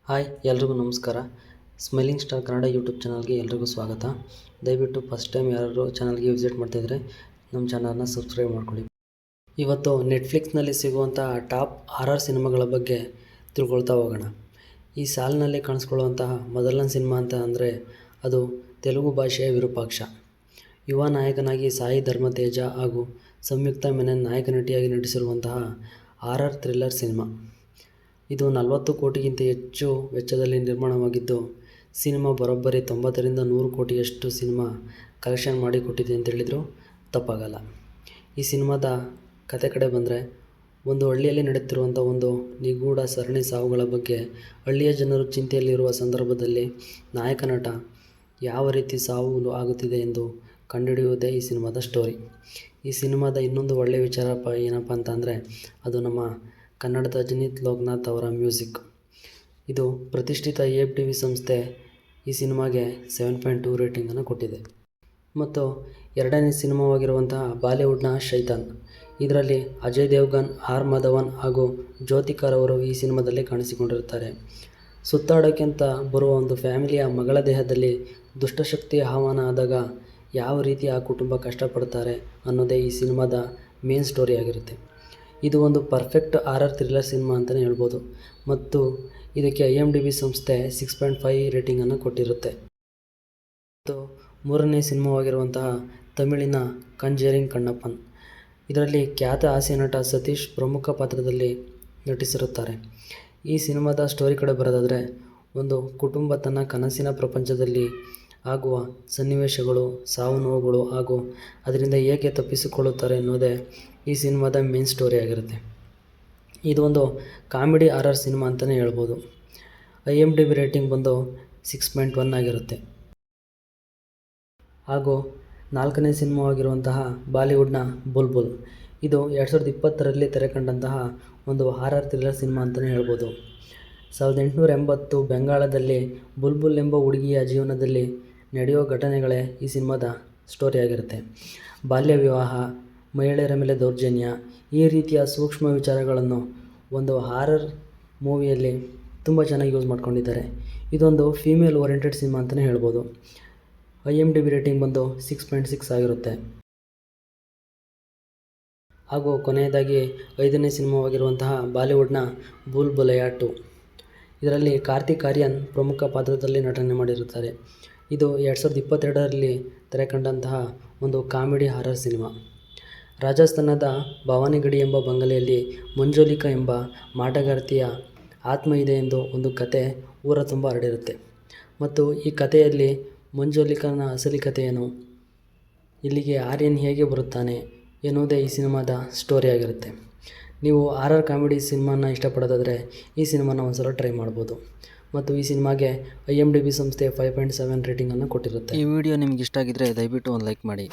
Hi ಎಲ್ರಿಗೂ ನಮಸ್ಕಾರ. Smiling star Kannada YouTube ಚಾನಲ್ಗೆ ಎಲ್ರಿಗೂ ಸ್ವಾಗತ. ದಯವಿಟ್ಟು ಫಸ್ಟ್ ಟೈಮ್ ಯಾರು ಚಾನಲ್ಗೆ ವಿಸಿಟ್ ಮಾಡ್ತಾಯಿದ್ರೆ ನಮ್ಮ ಚಾನಲ್ನ ಸಬ್ಸ್ಕ್ರೈಬ್ ಮಾಡ್ಕೊಳ್ಳಿ. ಇವತ್ತು ನೆಟ್ಫ್ಲಿಕ್ಸ್ನಲ್ಲಿ ಸಿಗುವಂಥ ಟಾಪ್ ಹಾರರ್ ಸಿನಿಮಾಗಳ ಬಗ್ಗೆ ತಿಳ್ಕೊಳ್ತಾ ಹೋಗೋಣ. ಈ ಸಾಲಿನಲ್ಲಿ ಕಾಣಿಸ್ಕೊಳ್ಳುವಂತಹ ಮೊದಲನೇ ಸಿನಿಮಾ ಅಂತ ಅಂದರೆ ಅದು ತೆಲುಗು ಭಾಷೆಯ ವಿರೂಪಾಕ್ಷ. ಯುವ ನಾಯಕನಾಗಿ ಸಾಯಿ ಧರ್ಮ ತೇಜ ಹಾಗೂ ಸಂಯುಕ್ತಾ ಮೆನನ್ ನಾಯಕ ನಟಿಯಾಗಿ ನಟಿಸಿರುವಂತಹ ಹಾರರ್ ಥ್ರಿಲ್ಲರ್ ಸಿನಿಮಾ. ಇದು 40 ಕೋಟಿಗಿಂತ ಹೆಚ್ಚು ವೆಚ್ಚದಲ್ಲಿ ನಿರ್ಮಾಣವಾಗಿದ್ದು, ಸಿನಿಮಾ ಬರೋಬ್ಬರಿ 90ರಿಂದ 100 ಕೋಟಿಯಷ್ಟು ಸಿನಿಮಾ ಕಲೆಕ್ಷನ್ ಮಾಡಿಕೊಟ್ಟಿದೆ ಅಂತ ಹೇಳಿದರೂ ತಪ್ಪಾಗಲ್ಲ. ಈ ಸಿನಿಮಾದ ಕತೆ ಕಡೆ ಬಂದರೆ, ಒಂದು ಹಳ್ಳಿಯಲ್ಲಿ ನಡೆಯುತ್ತಿರುವಂಥ ಒಂದು ನಿಗೂಢ ಸರಣಿ ಸಾವುಗಳ ಬಗ್ಗೆ ಹಳ್ಳಿಯ ಜನರು ಚಿಂತೆಯಲ್ಲಿರುವ ಸಂದರ್ಭದಲ್ಲಿ ನಾಯಕ ನಟ ಯಾವ ರೀತಿ ಸಾವು ಆಗುತ್ತಿದೆ ಎಂದು ಕಂಡುಹಿಡಿಯುವುದೇ ಈ ಸಿನಿಮಾದ ಸ್ಟೋರಿ. ಈ ಸಿನಿಮಾದ ಇನ್ನೊಂದು ಒಳ್ಳೆಯ ವಿಚಾರ ಏನಪ್ಪ ಅಂತಂದರೆ, ಅದು ನಮ್ಮ ಕನ್ನಡದ ಅಜಿತ್ ಲೋಕನಾಥ್ ಅವರ ಮ್ಯೂಸಿಕ್. ಇದು ಪ್ರತಿಷ್ಠಿತ AFTV ಸಂಸ್ಥೆ ಈ ಸಿನಿಮಾಗೆ 7.2 ರೇಟಿಂಗನ್ನು ಕೊಟ್ಟಿದೆ. ಮತ್ತು ಎರಡನೇ ಸಿನಿಮಾವಾಗಿರುವಂತಹ ಬಾಲಿವುಡ್ನ ಶೈತಾನ್. ಇದರಲ್ಲಿ ಅಜಯ್ ದೇವ್ಗನ್, ಆರ್ ಮಾಧವನ್ ಹಾಗೂ ಜ್ಯೋತಿಕರ್ ಅವರು ಈ ಸಿನಿಮಾದಲ್ಲಿ ಕಾಣಿಸಿಕೊಂಡಿರುತ್ತಾರೆ. ಸುತ್ತಾಡೋಕ್ಕೆ ಅಂತ ಬರುವ ಒಂದು ಫ್ಯಾಮಿಲಿಯ ಮಗಳ ದೇಹದಲ್ಲಿ ದುಷ್ಟಶಕ್ತಿ ಆಹ್ವಾನ ಆದಾಗ ಯಾವ ರೀತಿ ಆ ಕುಟುಂಬ ಕಷ್ಟಪಡ್ತಾರೆ ಅನ್ನೋದೇ ಈ ಸಿನಿಮಾದ ಮೇನ್ ಸ್ಟೋರಿ ಆಗಿರುತ್ತೆ. ಇದು ಒಂದು ಪರ್ಫೆಕ್ಟ್ ಹಾರರ್ ಥ್ರಿಲ್ಲರ್ ಸಿನಿಮಾ ಅಂತಲೇ ಹೇಳ್ಬೋದು. ಮತ್ತು ಇದಕ್ಕೆ IMDb ಸಂಸ್ಥೆ 6.5 ರೇಟಿಂಗನ್ನು ಕೊಟ್ಟಿರುತ್ತೆ. ಮತ್ತು ಮೂರನೇ ಸಿನಿಮಾವಾಗಿರುವಂತಹ ತಮಿಳಿನ ಕಂಜರಿಂಗ್ ಕಣ್ಣಪ್ಪನ್. ಇದರಲ್ಲಿ ಖ್ಯಾತ ಹಾಸ್ಯ ನಟ ಸತೀಶ್ ಪ್ರಮುಖ ಪಾತ್ರದಲ್ಲಿ ನಟಿಸಿರುತ್ತಾರೆ. ಈ ಸಿನಿಮಾದ ಸ್ಟೋರಿ ಕಡೆ ಬರೋದಾದರೆ, ಒಂದು ಕುಟುಂಬ ತನ್ನ ಕನಸಿನ ಪ್ರಪಂಚದಲ್ಲಿ ಆಗುವ ಸನ್ನಿವೇಶಗಳು, ಸಾವು ನೋವುಗಳು ಹಾಗೂ ಅದರಿಂದ ಹೇಗೆ ತಪ್ಪಿಸಿಕೊಳ್ಳುತ್ತಾರೆ ಅನ್ನೋದೇ ಈ ಸಿನಿಮಾದ ಮೇನ್ ಸ್ಟೋರಿ ಆಗಿರುತ್ತೆ. ಇದು ಒಂದು ಕಾಮಿಡಿ ಹಾರರ್ ಸಿನಿಮಾ ಅಂತಲೇ ಹೇಳ್ಬೋದು. IMDb ರೇಟಿಂಗ್ ಬಂದು 6.1 ಆಗಿರುತ್ತೆ. ಹಾಗೂ ನಾಲ್ಕನೇ ಸಿನಿಮಾವಾಗಿರುವಂತಹ ಬಾಲಿವುಡ್ನ ಬುಲ್ಬುಲ್. ಇದು 2020ರಲ್ಲಿ ತೆರೆಕಂಡಂತಹ ಒಂದು ಹಾರರ್ ಥ್ರಿಲ್ಲರ್ ಸಿನಿಮಾ ಅಂತಲೇ ಹೇಳ್ಬೋದು. 1880 ಬೆಂಗಾಳದಲ್ಲಿ ಬುಲ್ಬುಲ್ ಎಂಬ ಹುಡುಗಿಯ ಜೀವನದಲ್ಲಿ ನಡೆಯೋ ಘಟನೆಗಳೇ ಈ ಸಿನಿಮಾದ ಸ್ಟೋರಿ ಆಗಿರುತ್ತೆ. ಬಾಲ್ಯ ವಿವಾಹ, ಮಹಿಳೆಯರ ಮೇಲೆ ದೌರ್ಜನ್ಯ, ಈ ರೀತಿಯ ಸೂಕ್ಷ್ಮ ವಿಚಾರಗಳನ್ನು ಒಂದು ಹಾರರ್ ಮೂವಿಯಲ್ಲಿ ತುಂಬ ಚೆನ್ನಾಗಿ ಯೂಸ್ ಮಾಡ್ಕೊಂಡಿದ್ದಾರೆ. ಇದೊಂದು ಫೀಮೇಲ್ ಓರಿಯೆಂಟೆಡ್ ಸಿನಿಮಾ ಅಂತಲೇ ಹೇಳ್ಬೋದು. IMDb ರೇಟಿಂಗ್ ಬಂದು 6.6 ಆಗಿರುತ್ತೆ. ಹಾಗೂ ಕೊನೆಯದಾಗಿ ಐದನೇ ಸಿನಿಮಾವಾಗಿರುವಂತಹ ಬಾಲಿವುಡ್ನ ಭೂಲ್ ಭುಲೈಯಾ 2. ಇದರಲ್ಲಿ ಕಾರ್ತಿಕ್ ಆರ್ಯನ್ ಪ್ರಮುಖ ಪಾತ್ರದಲ್ಲಿ ನಟನೆ ಮಾಡಿರುತ್ತಾರೆ. ಇದು 2022ರಲ್ಲಿ ತೆರೆಕಂಡಂತಹ ಒಂದು ಕಾಮಿಡಿ ಹಾರರ್ ಸಿನಿಮಾ. ರಾಜಸ್ಥಾನದ ಭವಾನಿಗಡಿ ಎಂಬ ಬಂಗಲೆಯಲ್ಲಿ ಮಂಜುಲಿಕಾ ಎಂಬ ಮಾಟಗಾರ್ತಿಯ ಆತ್ಮ ಇದೆ ಎಂದು ಒಂದು ಕತೆ ಊರ ತುಂಬ ಹರಡಿರುತ್ತೆ. ಮತ್ತು ಈ ಕಥೆಯಲ್ಲಿ ಮಂಜುಲಿಕಾನ ಅಸಲಿ ಕಥೆ ಏನು, ಇಲ್ಲಿಗೆ ಆರ್ಯನ್ ಹೇಗೆ ಬರುತ್ತಾನೆ ಎನ್ನುವುದೇ ಈ ಸಿನಿಮಾದ ಸ್ಟೋರಿ ಆಗಿರುತ್ತೆ. ನೀವು ಹಾರರ್ ಕಾಮಿಡಿ ಸಿನಿಮಾನ ಇಷ್ಟಪಡೋದಾದರೆ ಈ ಸಿನಿಮಾನ ಒಂದ್ಸಲ ಟ್ರೈ ಮಾಡ್ಬೋದು. ಮತ್ತು ಈ ಸಿನಿಮಾಗೆ IMDb ಸಂಸ್ಥೆ 5.7 ರೇಟಿಂಗನ್ನು ಕೊಟ್ಟಿರುತ್ತೆ. ಈ ವಿಡಿಯೋ ನಿಮ್ಗೆ ಇಷ್ಟ ಆಗಿದ್ರೆ ದಯವಿಟ್ಟು ಒಂದು ಲೈಕ್ ಮಾಡಿ.